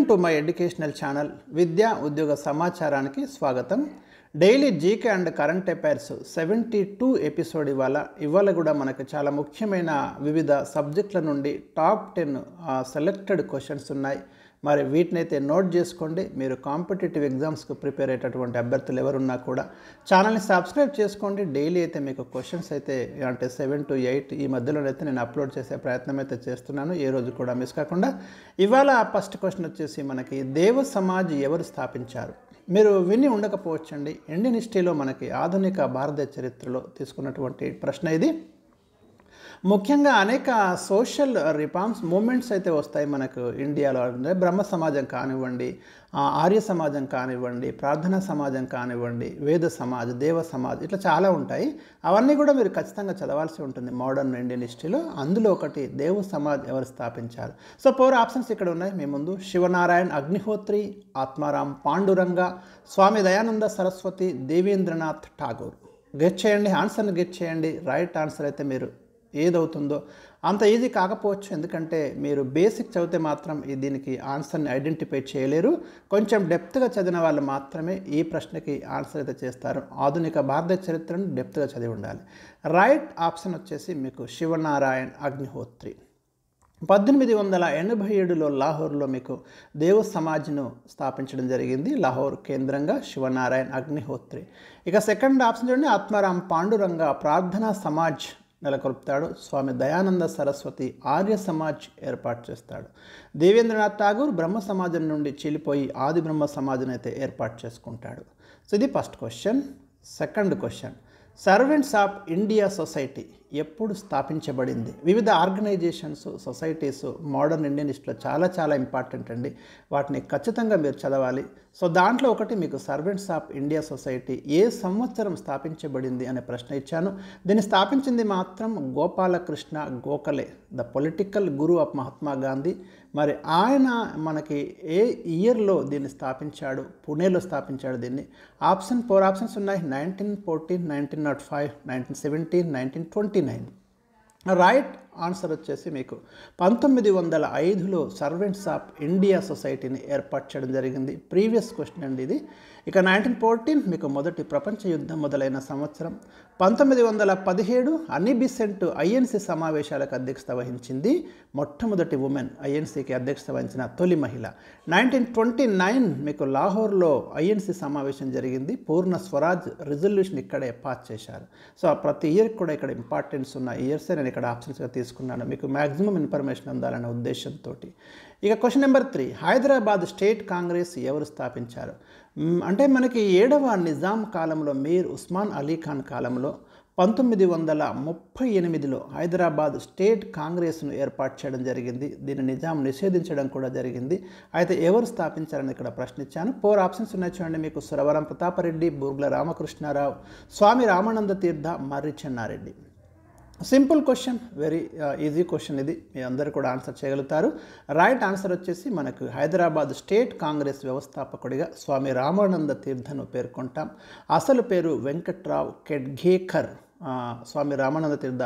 Welcome to my educational channel విద్యా ఉద్యోగ సమాచారానికి స్వాగతం. Daily GK and current affairs 72 episode ఇవాళ కూడా మనకు చాలా ముఖ్యమైన వివిధ సబ్జెక్టుల నుండి టాప్ 10 సెలెక్టెడ్ క్వశ్చన్స్ ఉన్నాయి. మరి వీటినైతే నోట్ చేసుకోండి. మీరు కాంపిటేటివ్ ఎగ్జామ్స్కు ప్రిపేర్ అయ్యేటటువంటి అభ్యర్థులు ఎవరున్నా కూడా ఛానల్ని సబ్స్క్రైబ్ చేసుకోండి. డైలీ అయితే మీకు క్వశ్చన్స్ అయితే అంటే 7 to 8 ఈ మధ్యలోనైతే నేను అప్లోడ్ చేసే ప్రయత్నం అయితే చేస్తున్నాను, ఏ రోజు కూడా మిస్ కాకుండా. ఇవాళ ఫస్ట్ క్వశ్చన్ వచ్చేసి మనకి దేవ సమాజ్ ఎవరు స్థాపించారు? మీరు విని ఉండకపోవచ్చండి. ఇండియన్ హిస్టరీలో మనకి ఆధునిక భారతదేశ చరిత్రలో తీసుకున్నటువంటి ప్రశ్న ఇది. ముఖ్యంగా అనేక సోషల్ రిఫార్మ్స్ మూమెంట్స్ అయితే వస్తాయి మనకు ఇండియాలో. అంటే బ్రహ్మ సమాజం కానివ్వండి, ఆర్య సమాజం కానివ్వండి, ప్రార్థనా సమాజం కానివ్వండి, వేద సమాజ్, దేవ సమాజ్, ఇట్లా చాలా ఉంటాయి. అవన్నీ కూడా మీరు ఖచ్చితంగా చదవాల్సి ఉంటుంది మోడర్న్ ఇండియన్ హిస్టరీలో. అందులో ఒకటి దేవ సమాజ్ ఎవరు స్థాపించారు? సో 4 ఆప్షన్స్ ఇక్కడ ఉన్నాయి మీ ముందు. శివనారాయణ అగ్నిహోత్రి, ఆత్మారాం పాండురంగ, స్వామి దయానంద సరస్వతి, దేవేంద్రనాథ్ ఠాగూర్. గెట్ చేయండి, ఆన్సర్ని గెట్ చేయండి. రైట్ ఆన్సర్ అయితే మీరు ఏదవుతుందో అంత ఈజీ కాకపోవచ్చు, ఎందుకంటే మీరు బేసిక్ చదివితే మాత్రం దీనికి ఆన్సర్ని ఐడెంటిఫై చేయలేరు. కొంచెం డెప్త్గా చదివిన వాళ్ళు మాత్రమే ఈ ప్రశ్నకి ఆన్సర్ అయితే చేస్తారు. ఆధునిక భారతదేశ చరిత్రను డెప్త్గా చదివి ఉండాలి. రైట్ ఆప్షన్ వచ్చేసి మీకు శివనారాయణ అగ్నిహోత్రి. 1887లో లాహోర్లో మీకు దేవ సమాజ్ను స్థాపించడం జరిగింది. లాహోర్ కేంద్రంగా శివనారాయణ అగ్నిహోత్రి. ఇక సెకండ్ ఆప్షన్ చూడండి, ఆత్మారాం పాండురంగ ప్రార్థనా సమాజ్ నెలకొల్పుతాడు. స్వామి దయానంద సరస్వతి ఆర్య సమాజ్ ఏర్పాటు చేస్తాడు. దేవేంద్రనాథ్ ఠాగూర్ బ్రహ్మ సమాజం నుండి చీలిపోయి ఆది బ్రహ్మ సమాజం అయితే ఏర్పాటు చేసుకుంటాడు. సో ఇది first question. Second question, servants of India society ఎప్పుడు స్థాపించబడింది? వివిధ ఆర్గనైజేషన్స్, సొసైటీస్ మోడర్న్ ఇండియన్ హిస్టరీలో చాలా ఇంపార్టెంట్ అండి. వాటిని ఖచ్చితంగా మీరు చదవాలి. సో దాంట్లో ఒకటి మీకు సర్వెంట్స్ ఆఫ్ ఇండియా సొసైటీ ఏ సంవత్సరం స్థాపించబడింది అనే ప్రశ్న ఇచ్చాను. దీన్ని స్థాపించింది మాత్రం Gopalakrishna Gokhale, the political Guru of Mahatma Gandhi. మరి ఆయన మనకి ఏ ఇయర్లో దీన్ని స్థాపించాడు? పుణేలో స్థాపించాడు దీన్ని. 4 ఆప్షన్స్ ఉన్నాయి. 1914, 1905, 1917, 1929. రైట్ ఆన్సర్ వచ్చేసి మీకు 1905లో సర్వెంట్స్ ఆఫ్ ఇండియా సొసైటీని ఏర్పాటు చేయడం జరిగింది. ప్రీవియస్ క్వశ్చన్ అండి ఇది. ఇక 1914 మీకు మొదటి ప్రపంచ యుద్ధం మొదలైన సంవత్సరం. 1917 అనీ బిసెంట్ ఐఎన్సీ సమావేశాలకు అధ్యక్షత వహించింది. మొట్టమొదటి ఉమెన్ ఐఎన్సీకి అధ్యక్షత వహించిన తొలి మహిళ. 1929 మీకు లాహోర్లో ఐఎన్సీ సమావేశం జరిగింది. పూర్ణ స్వరాజ్ రిజల్యూషన్ ఇక్కడే పాస్ చేశారు. సో ప్రతి ఇయర్ కూడా ఇక్కడ ఇంపార్టెన్స్ ఉన్న ఇయర్సే నేను ఇక్కడ ఆప్షన్స్గా తీసుకున్నాను, మీకు మ్యాక్సిమం ఇన్ఫర్మేషన్ అందాలనే ఉద్దేశంతో. ఇక question number 3, Hyderabad state Congress ఎవరు స్థాపించారు? అంటే మనకి 7వ నిజాం కాలంలో మీర్ ఉస్మాన్ అలీ ఖాన్ కాలంలో 1938లో హైదరాబాద్ స్టేట్ కాంగ్రెస్ను ఏర్పాటు చేయడం జరిగింది. దీన్ని నిజాం నిషేధించడం కూడా జరిగింది. అయితే ఎవరు స్థాపించారని ఇక్కడ ప్రశ్నించాను. 4 ఆప్షన్స్ ఉన్నాయి చూడండి మీకు. Suravaram Pratap Reddy, Burgula Ramakrishna Rao, Swami Ramananda Tirtha, Marri Chenna Reddy. Simple question, very easy question ఇది, మీ అందరూ కూడా ఆన్సర్ చేయగలుగుతారు. రైట్ ఆన్సర్ వచ్చేసి మనకు హైదరాబాద్ స్టేట్ కాంగ్రెస్ వ్యవస్థాపకుడిగా స్వామి రామానంద తీర్థను పేర్కొంటాం. అసలు పేరు వెంకట్రావు కెడ్ఘేకర్. స్వామి రామానంద తీర్థ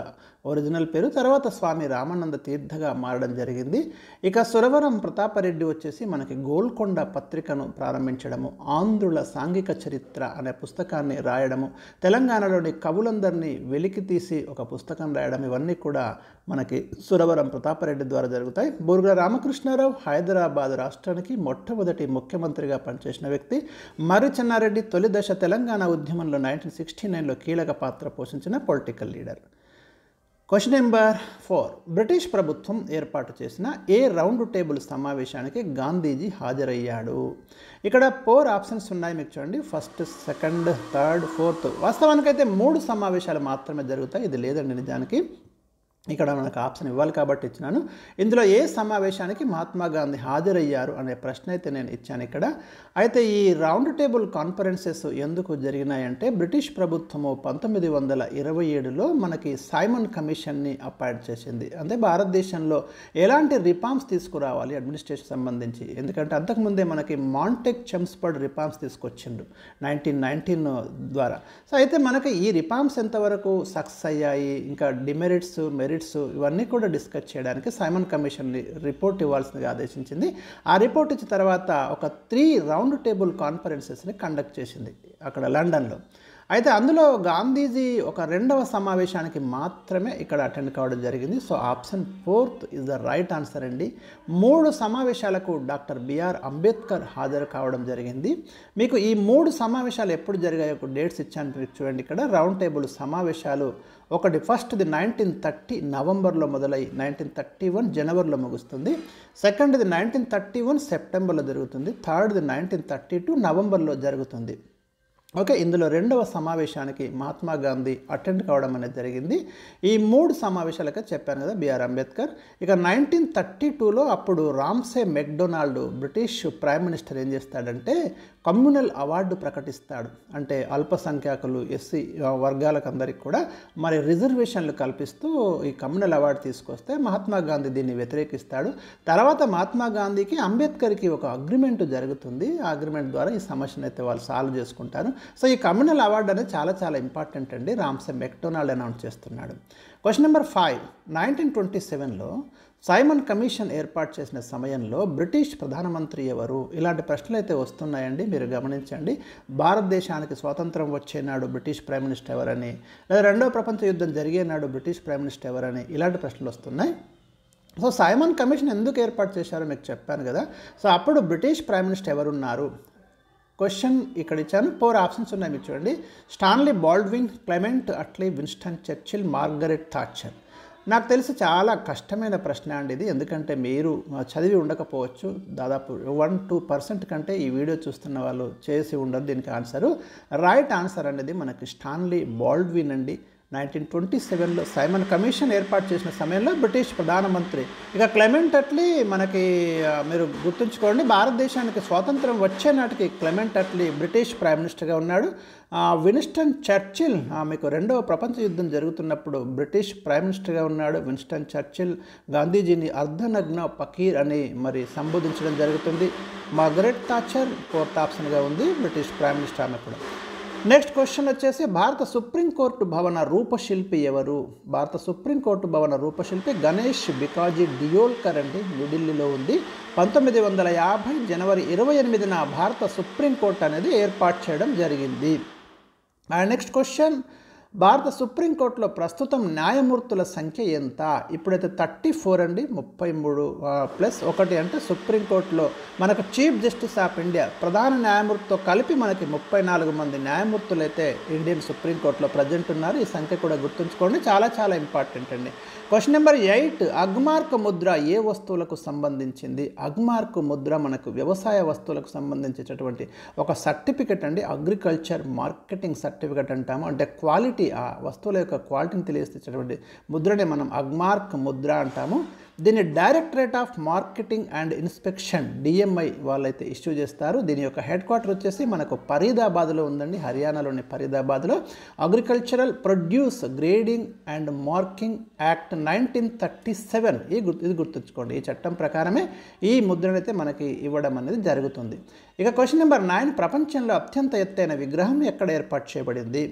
ఒరిజినల్ పేరు, తర్వాత స్వామి రామానంద తీర్థగా మారడం జరిగింది. ఇక సురవరం ప్రతాపరెడ్డి వచ్చేసి మనకి గోల్కొండ పత్రికను ప్రారంభించడము, ఆంధ్రుల సాంఘిక చరిత్ర అనే పుస్తకాన్ని రాయడము, తెలంగాణలోని కవులందరినీ వెలికి తీసి ఒక పుస్తకం రాయడం, ఇవన్నీ కూడా మనకి సురవరం ప్రతాపరెడ్డి ద్వారా జరుగుతాయి. బూర్గుల రామకృష్ణారావు హైదరాబాద్ రాష్ట్రానికి మొట్టమొదటి ముఖ్యమంత్రిగా పనిచేసిన వ్యక్తి. మర్రి చెన్నారెడ్డి తొలి దశ తెలంగాణ ఉద్యమంలో 1969లో కీలక పాత్ర పోషించిన political leader. Question number 4, British ప్రభుత్వం ఏర్పాటు చేసిన ఏ రౌండ్ టేబుల్ సమావేశానికి గాంధీజీ హాజరయ్యాడు? ఇక్కడ 4 ఆప్షన్స్ ఉన్నాయి మీకు చూడండి. First, second, third, fourth. వాస్తవానికైతే 3 సమావేశాలు మాత్రమే జరుగుతాయి. ఇది లేదండి నిజానికి, ఇక్కడ మనకు ఆప్షన్ ఇవ్వాలి కాబట్టి ఇచ్చినాను. ఇందులో ఏ సమావేశానికి మహాత్మా గాంధీ హాజరయ్యారు అనే ప్రశ్న అయితే నేను ఇచ్చాను ఇక్కడ. అయితే ఈ రౌండ్ టేబుల్ కాన్ఫరెన్సెస్ ఎందుకు జరిగినాయంటే బ్రిటిష్ ప్రభుత్వము 1927లో మనకి సైమన్ కమిషన్ని అపాయింట్ చేసింది. అంటే భారతదేశంలో ఎలాంటి రిఫార్మ్స్ తీసుకురావాలి అడ్మినిస్ట్రేషన్ సంబంధించి, ఎందుకంటే అంతకుముందే మనకి మాంటెక్ చెమ్స్ఫర్డ్ రిఫార్మ్స్ తీసుకొచ్చిండు 1919 ద్వారా. సో అయితే మనకి ఈ రిఫార్మ్స్ ఎంతవరకు సక్సెస్ అయ్యాయి, ఇంకా డిమెరిట్స్ మెరిట్స్ ఇవన్నీ కూడా డిస్కస్ చేయడానికి సైమన్ కమిషన్ రిపోర్ట్ ఇవ్వాల్సిందిగా ఆదేశించింది. ఆ రిపోర్ట్ ఇచ్చిన తర్వాత ఒక 3 రౌండ్ టేబుల్ కాన్ఫరెన్సెస్ని కండక్ట్ చేసింది అక్కడ లండన్లో. అయితే అందులో గాంధీజీ ఒక 2వ సమావేశానికి మాత్రమే ఇక్కడ అటెండ్ కావడం జరిగింది. So option 4 is the right answer అండి. 3 సమావేశాలకు డాక్టర్ బిఆర్ అంబేద్కర్ హాజరు కావడం జరిగింది. మీకు ఈ 3 సమావేశాలు ఎప్పుడు జరిగాయో డేట్స్ ఇచ్చాను మీరు చూడండి. ఇక్కడ రౌండ్ టేబుల్ సమావేశాలు ఒకటి ఫస్ట్ది 1930 నవంబర్లో మొదలై 1931 జనవరిలో ముగుస్తుంది. సెకండ్ది 1931 సెప్టెంబర్లో జరుగుతుంది. థర్డ్ది 1932 నవంబర్లో జరుగుతుంది. ఓకే, ఇందులో 2వ సమావేశానికి మహాత్మా గాంధీ అటెండ్ కావడం అనేది జరిగింది. ఈ 3 సమావేశాలకే చెప్పాను కదా బిఆర్ అంబేద్కర్. ఇక 1932లో అప్పుడు Ramsay MacDonald British prime minister ఏం చేస్తాడంటే కమ్యూనల్ అవార్డు ప్రకటిస్తాడు. అంటే అల్పసంఖ్యాకులు ఎస్సీ వర్గాలకు అందరికి కూడా మరి రిజర్వేషన్లు కల్పిస్తూ ఈ కమ్యూనల్ అవార్డు తీసుకొస్తే మహాత్మా గాంధీ దీన్ని వ్యతిరేకిస్తాడు. తర్వాత మహాత్మా గాంధీకి అంబేద్కర్కి ఒక అగ్రిమెంట్ జరుగుతుంది. ఆ అగ్రిమెంట్ ద్వారా ఈ సమస్యను అయితే వాళ్ళు సాల్వ్ చేసుకుంటారు. సో ఈ కమ్యూనల్ అవార్డు అనేది చాలా ఇంపార్టెంట్ అండి. రామ్సే మెక్డొనాల్డ్ అనౌన్స్ చేస్తున్నాడు. క్వశ్చన్ నెంబర్ 5, 1927లో సైమన్ కమిషన్ ఏర్పాటు చేసిన సమయంలో బ్రిటిష్ ప్రధానమంత్రి ఎవరు? ఇలాంటి ప్రశ్నలు అయితే వస్తున్నాయండి, మీరు గమనించండి. భారతదేశానికి స్వాతంత్రం వచ్చే నాడు బ్రిటిష్ ప్రైమ్ మినిస్టర్ ఎవరని, లేదా 2వ ప్రపంచ యుద్ధం జరిగే నాడు బ్రిటిష్ ప్రైమ్ మినిస్టర్ ఎవరని ఇలాంటి ప్రశ్నలు వస్తున్నాయి. సో సైమన్ కమిషన్ ఎందుకు ఏర్పాటు చేశారో మీకు చెప్పాను కదా. సో అప్పుడు బ్రిటిష్ ప్రైమ్ మినిస్టర్ ఎవరున్నారు? క్వశ్చన్ ఇక్కడ ఇచ్చాను. 4 ఆప్షన్స్ ఉన్నాయి మీరు చూడండి. Stanley Baldwin, Clement Atlee, Winston Churchill, Margaret Thatcher. నాకు తెలిసి చాలా కష్టమైన ప్రశ్న అండి ఇది, ఎందుకంటే మీరు చదివి ఉండకపోవచ్చు. దాదాపు 1-2% కంటే ఈ వీడియో చూస్తున్న వాళ్ళు చేసి ఉండరు దీనికి ఆన్సరు. రైట్ ఆన్సర్ అనేది మనకి స్టాన్లీ బాల్డ్విన్ అండి. 1927లో సైమన్ కమిషన్ ఏర్పాటు చేసిన సమయంలో బ్రిటిష్ ప్రధానమంత్రి. ఇక క్లెమెంట్ అట్లీ మనకి మీరు గుర్తుంచుకోండి, భారతదేశానికి స్వాతంత్రం వచ్చే నాటికి క్లెమెంట్ అట్లీ బ్రిటిష్ ప్రైమ్ మినిస్టర్గా ఉన్నాడు. విన్స్టన్ చర్చిల్ మీకు 2వ ప్రపంచ యుద్ధం జరుగుతున్నప్పుడు బ్రిటిష్ ప్రైమ్ మినిస్టర్గా ఉన్నాడు. విన్స్టన్ చర్చిల్ గాంధీజీని అర్ధనగ్న ఫకీర్ అని మరి సంబోధించడం జరుగుతుంది. మార్గరెట్ థాచర్ 4th ఆప్షన్గా ఉంది, బ్రిటిష్ ప్రైమ్ మినిస్టర్ ఆమె కూడా. నెక్స్ట్ క్వశ్చన్ వచ్చేసి భారత సుప్రీంకోర్టు భవన రూపశిల్పి ఎవరు? భారత సుప్రీంకోర్టు భవన రూపశిల్పి గణేష్ బికాజీ డియోల్కర్ అండి, న్యూఢిల్లీలో ఉంది. 1950 జనవరి 28న భారత సుప్రీంకోర్టు అనేది ఏర్పాటు చేయడం జరిగింది. నెక్స్ట్ క్వశ్చన్, భారత సుప్రీంకోర్టులో ప్రస్తుతం న్యాయమూర్తుల సంఖ్య ఎంత? ఇప్పుడైతే 34 అండి, 33 + 1 అంటే సుప్రీంకోర్టులో మనకు చీఫ్ జస్టిస్ ఆఫ్ ఇండియా ప్రధాన న్యాయమూర్తితో కలిపి మనకి 34 మంది న్యాయమూర్తులు అయితే ఇండియన్ సుప్రీంకోర్టులో ప్రజెంట్ ఉన్నారు. ఈ సంఖ్య కూడా గుర్తుంచుకోండి, చాలా ఇంపార్టెంట్ అండి. క్వశ్చన్ నెంబర్ 8, అగ్మార్క్ ముద్ర ఏ వస్తువులకు సంబంధించింది? అగ్మార్క్ ముద్ర మనకు వ్యవసాయ వస్తువులకు సంబంధించేటటువంటి ఒక సర్టిఫికెట్ అండి, అగ్రికల్చర్ మార్కెటింగ్ సర్టిఫికెట్ అంటాము. అంటే క్వాలిటీ, ఆ వస్తువుల యొక్క క్వాలిటీని తెలియజేసేటటువంటి ముద్రనే మనం అగ్మార్క్ ముద్ర అంటాము. దీన్ని directorate of marketing and inspection DMI వాళ్ళైతే ఇష్యూ చేస్తారు. దీని యొక్క హెడ్ క్వార్టర్ వచ్చేసి మనకు ఫరీదాబాద్లో ఉందండి, హర్యానాలోని ఫరీదాబాద్లో. Agricultural produce grading and marking act 1937 ఇది గుర్తుంచుకోండి. ఈ చట్టం ప్రకారమే ఈ ముద్రనైతే మనకి ఇవ్వడం అనేది జరుగుతుంది. ఇక క్వశ్చన్ నెంబర్ 9, ప్రపంచంలో అత్యంత ఎత్తైన విగ్రహం ఎక్కడ ఏర్పాటు చేయబడింది?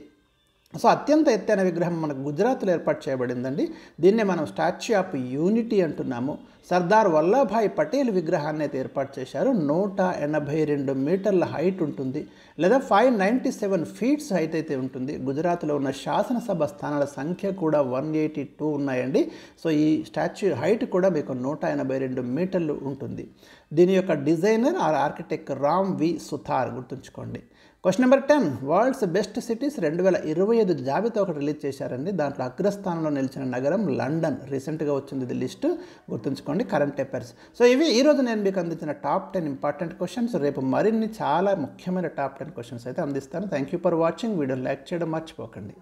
సో అత్యంత ఎత్తైన విగ్రహం మనకు గుజరాత్లో ఏర్పాటు చేయబడిందండి. దీన్నే మనం స్టాచ్యూ ఆఫ్ యూనిటీ అంటున్నాము. సర్దార్ వల్లభాయ్ పటేల్ విగ్రహాన్ని అయితే ఏర్పాటు చేశారు. 182 మీటర్ల హైట్ ఉంటుంది, లేదా 597 ఫీట్స్ హైట్ అయితే ఉంటుంది. గుజరాత్లో ఉన్న శాసనసభ స్థానాల సంఖ్య కూడా 182 ఉన్నాయండి. సో ఈ స్టాచ్యూ హైట్ కూడా మీకు 182 మీటర్లు ఉంటుంది. దీని యొక్క డిజైనర్ ఆర్కిటెక్ట్ రామ్ వి సుథార్, గుర్తుంచుకోండి. Question number 10, world's best cities 2025 జాబితా ఒకటి రిలీజ్ చేశారండి. దాంట్లో అగ్రస్థానంలో నిలిచిన నగరం లండన్. రీసెంట్గా వచ్చింది ఇది లిస్టు, గుర్తుంచుకోండి, కరెంట్ అఫైర్స్. సో ఇవి ఈరోజు నేను మీకు అందించిన టాప్ 10 ఇంపార్టెంట్ క్వశ్చన్స్. రేపు మరిన్ని చాలా ముఖ్యమైన టాప్ 10 క్వశ్చన్స్ అయితే అందిస్తాను. Thank you for watching. Video like చేయడం మర్చిపోకండి.